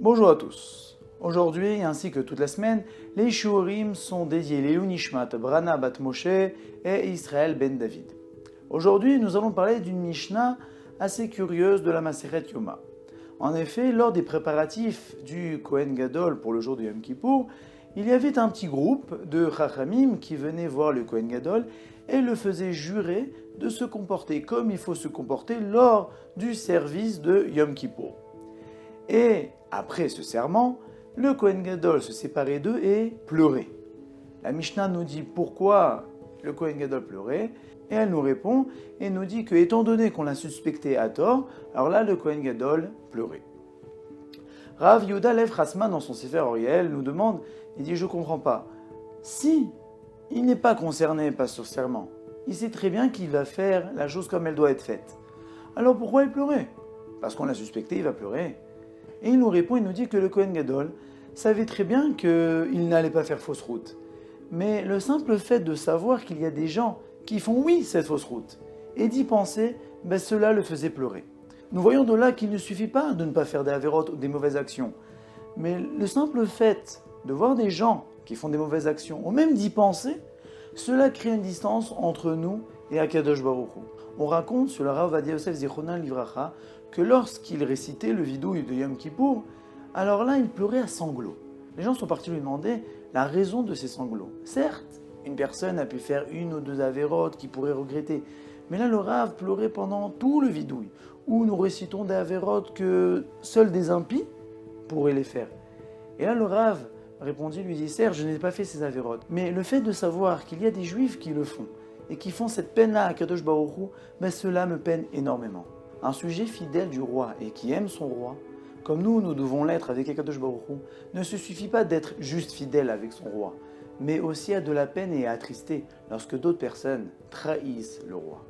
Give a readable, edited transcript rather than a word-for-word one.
Bonjour à tous. Aujourd'hui, ainsi que toute la semaine, les Shurim sont dédiés Léou Nishmat, Brana Bat Moshe et Israël Ben David. Aujourd'hui, nous allons parler d'une Mishnah assez curieuse de la Maseret Yoma. En effet, lors des préparatifs du Kohen Gadol pour le jour de Yom Kippour, il y avait un petit groupe de Chachamim qui venaient voir le Kohen Gadol et le faisaient jurer de se comporter comme il faut se comporter lors du service de Yom Kippour. Et après ce serment, le Kohen Gadol se séparait d'eux et pleurait. La Mishnah nous dit pourquoi le Kohen Gadol pleurait, et elle nous répond et nous dit que, étant donné qu'on l'a suspecté à tort, alors là le Kohen Gadol pleurait. Rav Yehuda Lev Chasman, dans son Sefer Oriel, nous demande, il dit: je ne comprends pas. Si il n'est pas concerné par ce serment, il sait très bien qu'il va faire la chose comme elle doit être faite. Alors pourquoi il pleurait? Parce qu'on l'a suspecté, il va pleurer. Et il nous répond, il nous dit que le Kohen Gadol savait très bien qu'il n'allait pas faire fausse route. Mais le simple fait de savoir qu'il y a des gens qui font oui cette fausse route, et d'y penser, cela le faisait pleurer. Nous voyons de là qu'il ne suffit pas de ne pas faire des avérotes ou des mauvaises actions. Mais le simple fait de voir des gens qui font des mauvaises actions, ou même d'y penser, cela crée une distance entre nous et Akadosh Baruch Hu. On raconte sur le Rav Ovadia Yosef Zichronan Livracha que lorsqu'il récitait le vidouille de Yom Kippour, alors là il pleurait à sanglots. Les gens sont partis lui demander la raison de ces sanglots. Certes, une personne a pu faire une ou deux avérotes qu'il pourrait regretter, mais là le Rav pleurait pendant tout le vidouille, où nous récitons des avérotes que seuls des impies pourraient les faire. Et là le Rav répondit, lui dit: certes, je n'ai pas fait ces avérotes, mais le fait de savoir qu'il y a des juifs qui le font, et qui font cette peine-là à Kadosh Baruch Hu, cela me peine énormément. Un sujet fidèle du roi et qui aime son roi, comme nous devons l'être avec Kadosh Baruch Hu, ne se suffit pas d'être juste fidèle avec son roi, mais aussi à de la peine et à attrister lorsque d'autres personnes trahissent le roi.